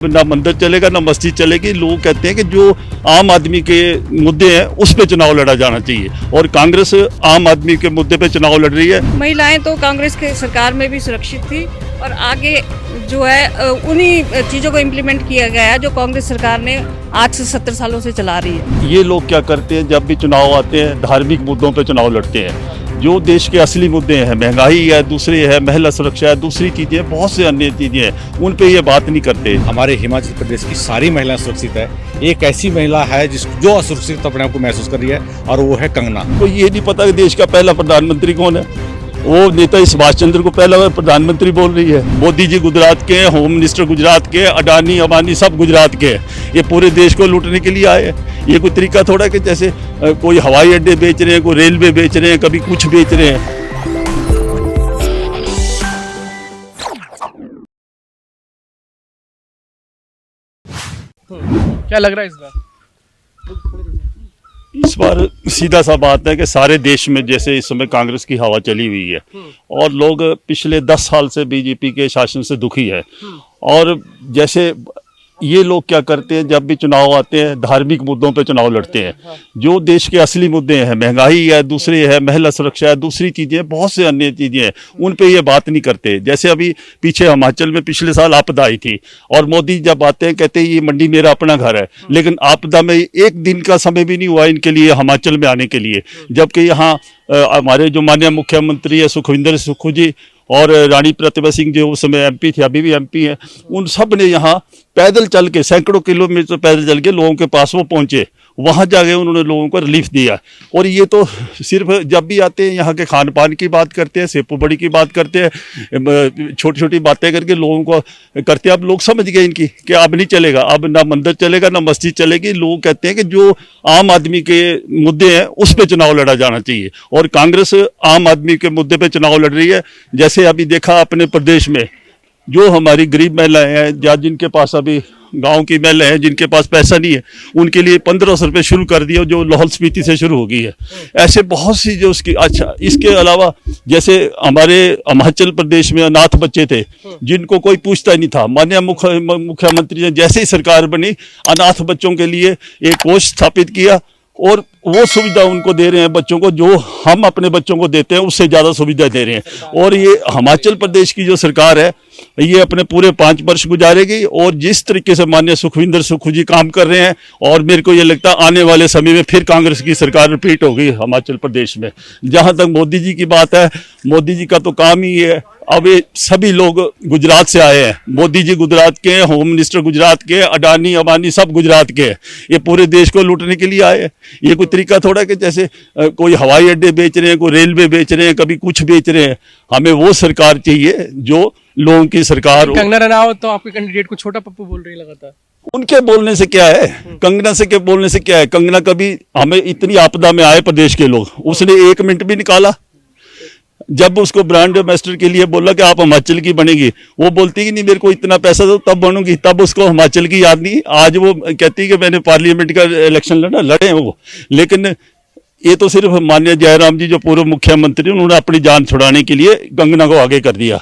ना मंदिर चलेगा ना मस्जिद चलेगी। लोग कहते हैं कि जो आम आदमी के मुद्दे हैं उस पे चुनाव लड़ा जाना चाहिए और कांग्रेस आम आदमी के मुद्दे पे चुनाव लड़ रही है। महिलाएं तो कांग्रेस के सरकार में भी सुरक्षित थी और आगे जो है उन्हीं चीज़ों को इम्प्लीमेंट किया गया है जो कांग्रेस सरकार ने आज से 70 सालों से चला रही है। ये लोग क्या करते हैं, जब भी चुनाव आते हैं धार्मिक मुद्दों पे चुनाव लड़ते हैं। जो देश के असली मुद्दे हैं, महंगाई है, दूसरे है महिला सुरक्षा है, दूसरी चीज़ें बहुत से अन्य चीज़ें हैं, उन पे ये बात नहीं करते। हमारे हिमाचल प्रदेश की सारी महिलाएं सुरक्षित है। एक ऐसी महिला है जो असुरक्षित अपने आप को महसूस कर रही है और वो है कंगना। तो ये नहीं पता कि देश का पहला प्रधानमंत्री कौन है। वो नेता सुभाष चंद्र को पहला प्रधानमंत्री बोल रही है। मोदी जी गुजरात के, होम मिनिस्टर गुजरात के, अडानी अंबानी सब गुजरात के। ये पूरे देश को लूटने के लिए आए हैं। ये कोई तरीका थोड़ा है कि जैसे कोई हवाई अड्डे बेच रहे हैं, कोई रेलवे बेच रहे हैं, कभी कुछ बेच रहे हैं। क्या लग रहा है इस बार? इस बार सीधा सा बात है कि सारे देश में जैसे इस समय कांग्रेस की हवा चली हुई है और लोग पिछले 10 साल से बीजेपी के शासन से दुखी है। और जैसे ये लोग क्या करते हैं, जब भी चुनाव आते हैं धार्मिक मुद्दों पे चुनाव लड़ते हैं। जो देश के असली मुद्दे हैं, महंगाई है, दूसरे है महिला सुरक्षा है, दूसरी चीज़ें बहुत से अन्य चीज़ें हैं, उन पे ये बात नहीं करते। जैसे अभी पीछे हिमाचल में पिछले साल आपदा आई थी और मोदी जब आते हैं कहते हैं ये मंडी मेरा अपना घर है, लेकिन आपदा में एक दिन का समय भी नहीं हुआ इनके लिए हिमाचल में आने के लिए। जबकि यहाँ हमारे जो माननीय मुख्यमंत्री है सुखविंदर सुक्खू जी और रानी प्रतिभा सिंह जो उस समय एमपी थे, अभी भी एमपी हैं, उन सब ने यहाँ पैदल चल के सैकड़ों किलोमीटर पैदल चल के लोगों के पास वो पहुँचे। वहाँ जाके उन्होंने लोगों को रिलीफ दिया। और ये तो सिर्फ जब भी आते हैं यहाँ के खान पान की बात करते हैं, सेपू बड़ी की बात करते हैं, छोटी छोटी बातें करके लोगों को करते हैं। अब लोग समझ गए इनकी कि अब नहीं चलेगा, अब ना मंदिर चलेगा ना मस्जिद चलेगी। लोग कहते हैं कि जो आम आदमी के मुद्दे हैं उस पर चुनाव लड़ा जाना चाहिए और कांग्रेस आम आदमी के मुद्दे पर चुनाव लड़ रही है। जैसे अभी देखा अपने प्रदेश में जो हमारी गरीब महिलाएं हैं या जिनके पास अभी गांव की महिलाएं हैं जिनके पास पैसा नहीं है, उनके लिए 1500 रुपये शुरू कर दिया जो लाहौल स्पीति से शुरू हो गई है। ऐसे बहुत सी जो उसकी। अच्छा, इसके अलावा जैसे हमारे हिमाचल प्रदेश में अनाथ बच्चे थे जिनको कोई पूछता ही नहीं था। माननीय मुख्यमंत्री ने जैसे ही सरकार बनी अनाथ बच्चों के लिए एक कोष स्थापित किया और वो सुविधा उनको दे रहे हैं बच्चों को, जो हम अपने बच्चों को देते हैं उससे ज़्यादा सुविधा दे रहे हैं। और ये हिमाचल प्रदेश की जो सरकार है ये अपने पूरे 5 वर्ष गुजारेगी और जिस तरीके से माननीय सुखविंदर सुक्खू जी काम कर रहे हैं, और मेरे को ये लगता है आने वाले समय में फिर कांग्रेस की सरकार रिपीट होगी हिमाचल प्रदेश में। जहाँ तक मोदी जी की बात है, मोदी जी का तो काम ही है। अब ये सभी लोग गुजरात से आए हैं। मोदी जी गुजरात के, होम मिनिस्टर गुजरात के, अडानी अंबानी सब गुजरात के। ये पूरे देश को लूटने के लिए आए हैं। ये कोई तरीका थोड़ा कि जैसे कोई हवाई अड्डे बेच रहे हैं, कोई रेलवे बेच रहे हैं, कभी कुछ बेच रहे हैं। हमें वो सरकार चाहिए जो लोगों की सरकार। कंगना रनावत तो आपके कैंडिडेट को छोटा पप्पू बोल रही लगातार। उनके बोलने से क्या है, कंगना से क्या बोलने से क्या है। कंगना कभी हमें इतनी आपदा में आए प्रदेश के लोग, उसने 1 मिनट भी निकाला। जब उसको ब्रांड एम्बेसडर के लिए बोला कि आप हिमाचल की बनेगी, वो बोलती कि नहीं मेरे को इतना पैसा दो तब बनूंगी, तब उसको हिमाचल की याद नहीं। आज वो कहती कि मैंने पार्लियामेंट का इलेक्शन लड़े वो। लेकिन ये तो सिर्फ माननीय जयराम जी जो पूर्व मुख्यमंत्री, उन्होंने अपनी जान छुड़ाने के लिए कंगना को आगे कर दिया।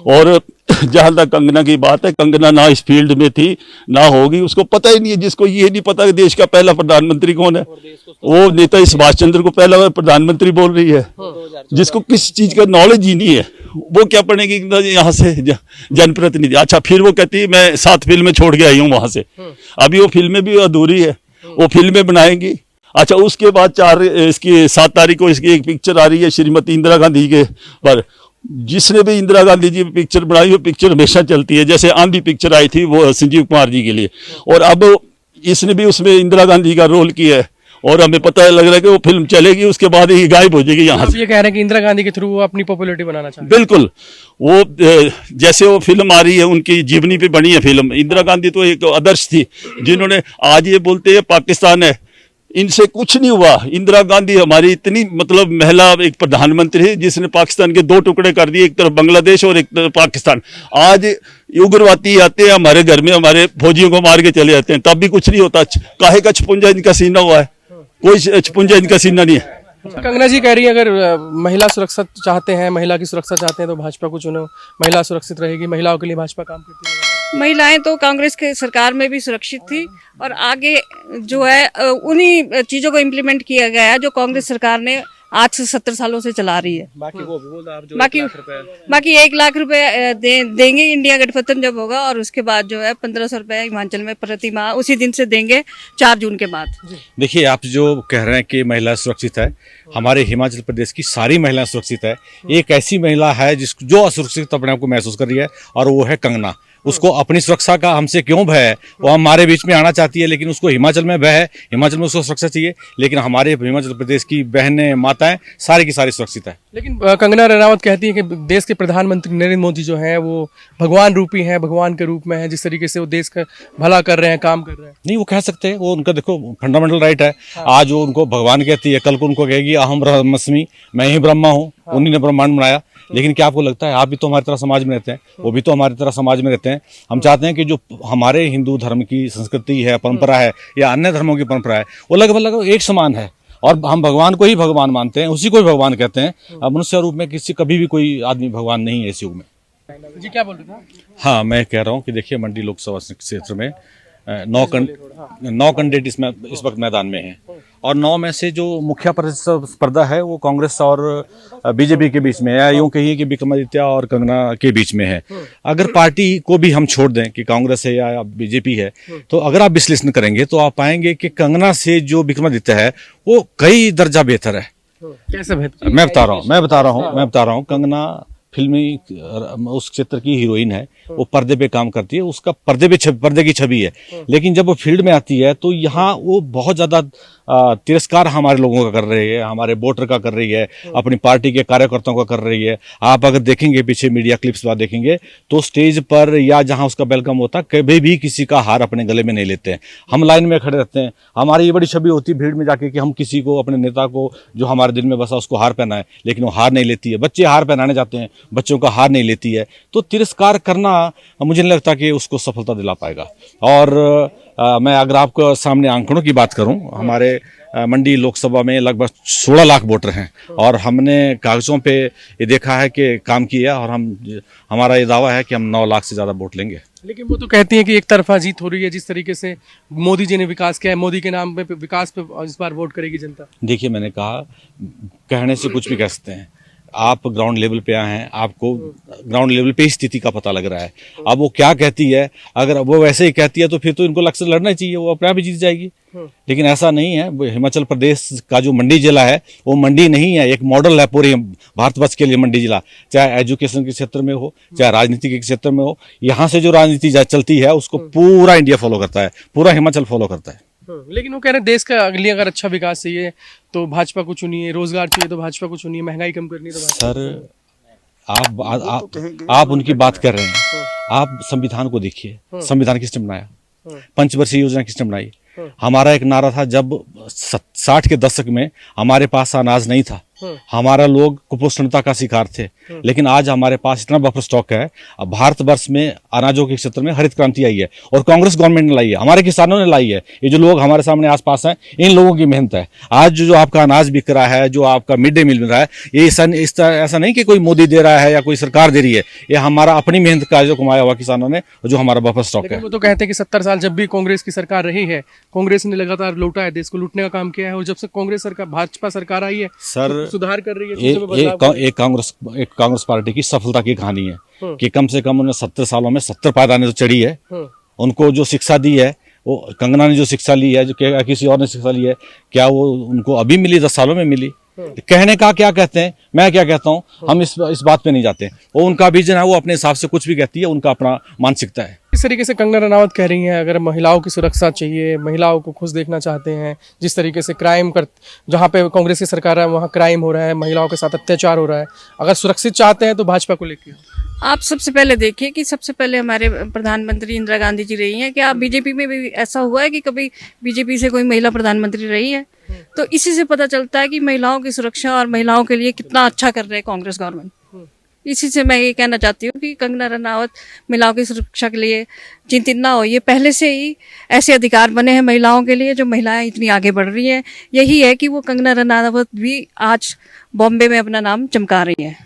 और जहाँ तक कंगना की बात है, कंगना ना इस फील्ड में थी ना होगी, उसको पता ही नहीं है। जिसको ये नहीं पता कि देश का पहला प्रधानमंत्री कौन है, वो नेता सुभाष चंद्र को पहला प्रधानमंत्री बोल रही है। जिसको किस चीज का नॉलेज ही नहीं है, वो क्या पढ़ेगी यहाँ से जनप्रतिनिधि। अच्छा, फिर वो कहती है मैं 7 फिल्में छोड़ के आई हूँ वहां से। अभी वो फिल्में भी अधूरी है, वो फिल्में बनाएंगी। अच्छा, उसके बाद 7 तारीख को इसकी एक पिक्चर आ रही है श्रीमती इंदिरा गांधी के पर। जिसने भी इंदिरा गांधी जी पिक्चर बनाई वो पिक्चर हमेशा चलती है। जैसे आंधी पिक्चर आई थी वो संजीव कुमार जी के लिए, और अब इसने भी उसमें इंदिरा गांधी का रोल किया है और हमें पता लग रहा है कि वो फिल्म चलेगी, उसके बाद ही गायब हो जाएगी यहाँ से। ये कह रहे हैं कि इंदिरा गांधी के थ्रू वो अपनी पॉपुलैरिटी बनाना चाहते हैं। बिल्कुल, वो जैसे वो फिल्म आ रही है उनकी जीवनी पे बनी है फिल्म। इंदिरा गांधी तो एक आदर्श थी जिन्होंने, आज ये बोलते हैं पाकिस्तान है, इनसे कुछ नहीं हुआ। इंदिरा गांधी हमारी इतनी मतलब महिला एक प्रधानमंत्री है जिसने पाकिस्तान के 2 टुकड़े कर दिए, एक तरफ बांग्लादेश और एक तरफ पाकिस्तान। आज उग्रवादी आते हैं हमारे घर में, हमारे फौजियों को मार के चले जाते हैं, तब भी कुछ नहीं होता। काहे का छपुंजा इनका सीना हुआ है, कोई छपुंजा इनका सीना नहीं है। कंगना जी कह रही है अगर महिला सुरक्षा चाहते हैं, महिला की सुरक्षा चाहते हैं तो भाजपा को चुनो, महिला सुरक्षित रहेगी, महिलाओं के लिए भाजपा काम करती है। महिलाएं तो कांग्रेस के सरकार में भी सुरक्षित थी और आगे जो है उन्हीं चीजों को इम्प्लीमेंट किया गया है जो कांग्रेस सरकार ने आज से 70 सालों से चला रही है। बाकी वो भी बोल आप जो बाकी 1 लाख रुपए देंगे इंडिया गठबंधन जब होगा, और उसके बाद जो है 1500 रुपए हिमाचल में प्रति माह उसी दिन से देंगे 4 जून के बाद। देखिए, आप जो कह रहे हैं कि महिला सुरक्षित है, हमारे हिमाचल प्रदेश की सारी महिलाएं सुरक्षित है। एक ऐसी महिला है जो असुरक्षित अपने आप को महसूस कर रही है, और वो है कंगना। उसको अपनी सुरक्षा का हमसे क्यों भय है? वो हमारे बीच में आना चाहती है, लेकिन उसको हिमाचल में भय है, हिमाचल में उसको सुरक्षा चाहिए। लेकिन हमारे हिमाचल प्रदेश की बहनें, माताएं सारी की सारी सुरक्षित है। लेकिन कंगना रनावत कहती है कि देश के प्रधानमंत्री नरेंद्र मोदी जो हैं वो भगवान रूपी हैं, भगवान के रूप में हैं, जिस तरीके से वो देश का भला कर रहे हैं, काम कर रहे हैं। नहीं, वो कह सकते हैं, वो उनका देखो फंडामेंटल राइट है। आज वो उनको भगवान कहती है, कल को उनको कहेगी अहम ब्रह्मास्मि, मैं ही ब्रह्मा हूँ, उन्हीं ने ब्रह्मांड बनाया। लेकिन क्या आपको लगता है, आप भी तो हमारी तरह समाज में रहते हैं, वो भी तो हमारी तरह समाज में रहते हैं। हम चाहते हैं कि जो हमारे हिंदू धर्म की संस्कृति है, परंपरा है, या अन्य धर्मों की परंपरा है, वो लगभग एक समान है। और हम भगवान को ही भगवान मानते हैं, उसी को ही भगवान कहते हैं। अब मनुष्य रूप में कभी भी कोई आदमी भगवान नहीं है इस युग में। जी क्या बोल रहे थे? हाँ, मैं कह रहा हूँ कि देखिए, मंडी लोकसभा क्षेत्र में 9 कैंडिडेट इस वक्त मैदान में हैं, और 9 में से जो मुख्य प्रतिस्पर्धा है वो कांग्रेस और बीजेपी के बीच में है, या यूं कहिए कि विक्रमादित्य और कंगना के बीच में है। अगर पार्टी को भी हम छोड़ दें कि कांग्रेस है या बीजेपी है, तो अगर आप विश्लेषण करेंगे तो आप पाएंगे कि कंगना से जो विक्रमादित्य है वो कई दर्जा बेहतर है। कैसे बेहतर? मैं बता रहा हूँ। कंगना फिल्मी उस क्षेत्र की हीरोइन है, वो पर्दे पे काम करती है, उसका पर्दे की छवि है। लेकिन जब वो फील्ड में आती है तो यहाँ वो बहुत ज्यादा तिरस्कार हमारे लोगों का कर रही है, हमारे वोटर का कर रही है, अपनी पार्टी के कार्यकर्ताओं का कर रही है। आप अगर देखेंगे पीछे मीडिया क्लिप्स बाद देखेंगे तो स्टेज पर या जहां उसका वेलकम होता, कभी भी किसी का हार अपने गले में नहीं लेते हैं। हम लाइन में खड़े रहते हैं, हमारी ये बड़ी छवि होती है भीड़ में जाके कि हम किसी को, अपने नेता को जो हमारे दिल में बसा, उसको हार पहनाए, लेकिन वो हार नहीं लेती है। बच्चे हार पहनाने जाते हैं, बच्चों का हार नहीं लेती है। तो तिरस्कार करना मुझे नहीं लगता कि उसको सफलता दिला पाएगा। और मैं अगर आपको सामने आंकड़ों की बात करूं, हमारे मंडी लोकसभा में लगभग 16 लाख वोटर हैं, और हमने कागजों पे ये देखा है कि काम किया, और हमारा ये दावा है कि हम 9 लाख से ज़्यादा वोट लेंगे। लेकिन वो तो कहती हैं कि एक तरफा जीत हो रही है, जिस तरीके से मोदी जी ने विकास किया है, मोदी के नाम पे विकास पे इस बार वोट करेगी जनता। देखिए, मैंने कहा, कहने से कुछ भी कह सकते हैं। आप ग्राउंड लेवल पे आए हैं, आपको ग्राउंड लेवल पे स्थिति का पता लग रहा है। अब वो क्या कहती है, अगर वो वैसे ही कहती है तो फिर तो इनको लक्ष्य लड़ना चाहिए, वो अपने आप ही जीत जाएगी। लेकिन ऐसा नहीं है। हिमाचल प्रदेश का जो मंडी जिला है वो मंडी नहीं है, एक मॉडल है पूरे भारतवर्ष के लिए मंडी जिला। चाहे एजुकेशन के क्षेत्र में हो, चाहे राजनीति के क्षेत्र में हो, यहाँ से जो राजनीति चलती है उसको पूरा इंडिया फॉलो करता है, पूरा हिमाचल फॉलो करता है। लेकिन वो कह रहे हैं देश का अगली अगर अच्छा विकास चाहिए तो भाजपा को चुनिए, रोजगार चाहिए तो भाजपा को चुनिए, महंगाई कम करनी तो भाजपा। सर, आप उनकी बात कर रहे हैं। आप संविधान को देखिए, संविधान किसने बनाया? पंचवर्षीय योजना किसने बनाई? हमारा एक नारा था, जब 60 के दशक में हमारे पास अनाज नहीं था, हमारा लोग कुपोषणता का शिकार थे, लेकिन आज हमारे पास इतना बफर स्टॉक है। अब भारतवर्ष में अनाजों के क्षेत्र में हरित क्रांति आई है, और कांग्रेस गवर्नमेंट ने लाई है, हमारे किसानों ने लाई है। ये जो लोग हमारे सामने आसपास हैं, इन लोगों की मेहनत है। आज जो आपका अनाज बिक रहा है, जो आपका मिड डे मील मिल रहा है, ये ऐसा नहीं कि कोई मोदी दे रहा है या कोई सरकार दे रही है, ये हमारा अपनी मेहनत का जो कमाया हुआ किसानों ने, जो हमारा बफर स्टॉक है। वो तो कहते हैं कि 70 साल जब भी कांग्रेस की सरकार रही है, कांग्रेस ने लगातार लूटा है, देश को लूटने का काम किया है, और जब से कांग्रेस सरकार, भाजपा सरकार आई है, सर, सुधार कर रही है। एक कांग्रेस पार्टी की सफलता की कहानी है कि कम से कम उन्हें 70 सालों में 70 पायदानें तो चढ़ी है। उनको जो शिक्षा दी है, वो कंगना ने जो शिक्षा ली है, जो किसी और ने शिक्षा ली है, क्या वो उनको अभी मिली? 10 सालों में मिली? कहने का क्या कहते हैं, मैं क्या कहता हूँ, हम इस बात पे नहीं जाते। वो उनका विजन है, वो अपने हिसाब से कुछ भी कहती है, उनका अपना मानसिकता है। इस तरीके से कंगना रनावत कह रही हैं, अगर महिलाओं की सुरक्षा चाहिए, महिलाओं को खुश देखना चाहते हैं, जिस तरीके से जहाँ पे कांग्रेस की सरकार है वहाँ क्राइम हो रहा है, महिलाओं के साथ अत्याचार हो रहा है, अगर सुरक्षित चाहते हैं तो भाजपा को लेकर। आप सबसे पहले देखिए कि सबसे पहले हमारे प्रधानमंत्री इंदिरा गांधी जी रही हैं। क्या बीजेपी में भी ऐसा हुआ है कि कभी बीजेपी से कोई महिला प्रधानमंत्री रही है? तो इसी से पता चलता है कि महिलाओं की सुरक्षा और महिलाओं के लिए कितना अच्छा कर रहे हैं कांग्रेस गवर्नमेंट। इसी से मैं ये कहना चाहती हूँ कि कंगना रनावत महिलाओं की सुरक्षा के लिए चिंतित ना होइए। पहले से ही ऐसे अधिकार बने हैं महिलाओं के लिए, जो महिलाएं इतनी आगे बढ़ रही हैं। यही है कि वो कंगना रनावत भी आज बॉम्बे में अपना नाम चमका रही है।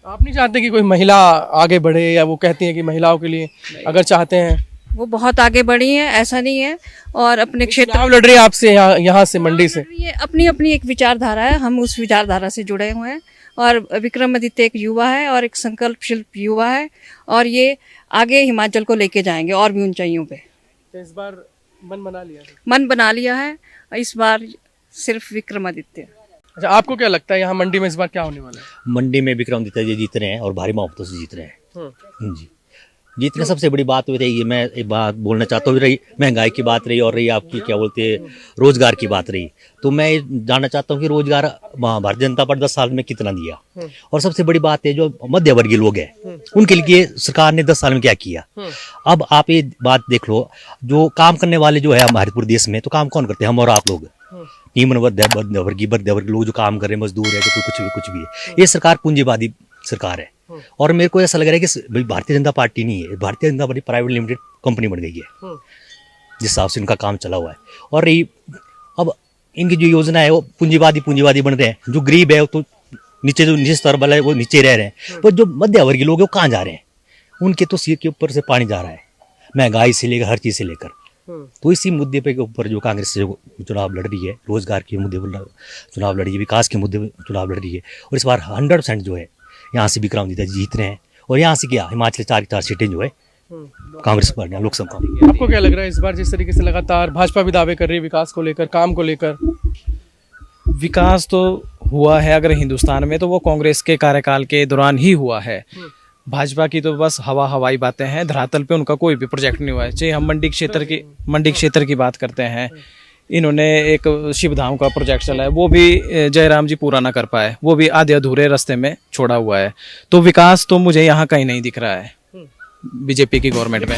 आप नहीं चाहते कि कोई महिला आगे बढ़े, या वो कहती हैं कि महिलाओं के लिए अगर चाहते हैं? वो बहुत आगे बढ़ी हैं, ऐसा नहीं है। और अपने क्षेत्र चुनाव लड़ रही है आपसे यहाँ से मंडी से। ये अपनी अपनी एक विचारधारा है, हम उस विचारधारा से जुड़े हुए हैं। और विक्रमादित्य एक युवा है और एक संकल्पशील युवा है, और ये आगे हिमाचल को लेके जाएंगे और भी ऊंचाइयों पे। तो इस बार मन बना लिया है? मन बना लिया है, इस बार सिर्फ विक्रमादित्य। अच्छा, आपको क्या लगता है यहाँ मंडी में इस बार क्या होने वाला है? मंडी में विक्रमादित्य जी जीत रहे हैं और भारी मोहब्बतों से जीत रहे हैं जी। जीतने सबसे बड़ी बात रही है, मैं एक बात बोलना चाहता हूँ, रही महंगाई की बात रही और रही आपकी क्या बोलते हैं रोजगार की बात रही, तो मैं जानना चाहता हूँ कि रोजगार भारतीय जनता पार्टी 10 साल में कितना दिया। और सबसे बड़ी बात है जो मध्य वर्गीय लोग हैं उनके लिए सरकार ने 10 साल में क्या किया। अब आप ये बात देख लो, जो काम करने वाले जो है हमारे पूरे देश में, तो काम कौन करते हैं? हम और आप लोग, निम्न वर्गीय लोग जो काम कर रहे हैं, मजदूर है, जो कुछ भी है। ये सरकार पूंजीवादी सरकार है। और मेरे को ऐसा लग रहा है कि भारतीय जनता पार्टी नहीं है, Bharatiya Janata party private limited company बन गई है, जिस हिसाब से इनका काम चला हुआ है। और अब इनकी जो योजना है वो पूंजीवादी बन रहे हैं। जो गरीब है वो तो नीचे स्तर वाला है वो नीचे रह रहे हैं, तो जो मध्य वर्गीय लोग हैं वो कहाँ जा रहे हैं? उनके तो सिर के ऊपर से पानी जा रहा है, महंगाई से लेकर हर चीज से लेकर। तो इसी मुद्दे पे के ऊपर जो कांग्रेस से चुनाव लड़ रही है, रोजगार के मुद्दे पर चुनाव लड़ रही है, विकास के मुद्दे पर चुनाव लड़ रही है। और इस बार 100% जो है यहाँ से विक्रमादित्य जीत रहे हैं। और यहाँ से क्या हिमाचल 4 सीटें जो है कांग्रेस पर लोकसभा। आपको क्या लग रहा है इस बार जिस तरीके से लगातार भाजपा भी दावे कर रही है विकास को लेकर, काम को लेकर? विकास तो हुआ है अगर हिंदुस्तान में, तो वो कांग्रेस के कार्यकाल के दौरान ही हुआ है। भाजपा की तो बस हवाई बातें हैं, धरातल पे उनका कोई भी प्रोजेक्ट नहीं हुआ है। चाहे हम मंडी क्षेत्र की बात करते हैं, इन्होंने एक शिवधाम का प्रोजेक्ट चला है, वो भी जयराम जी पूरा ना कर पाए, वो भी आधे अधूरे रास्ते में छोड़ा हुआ है। तो विकास तो मुझे यहाँ कहीं नहीं दिख रहा है बीजेपी की गवर्नमेंट में।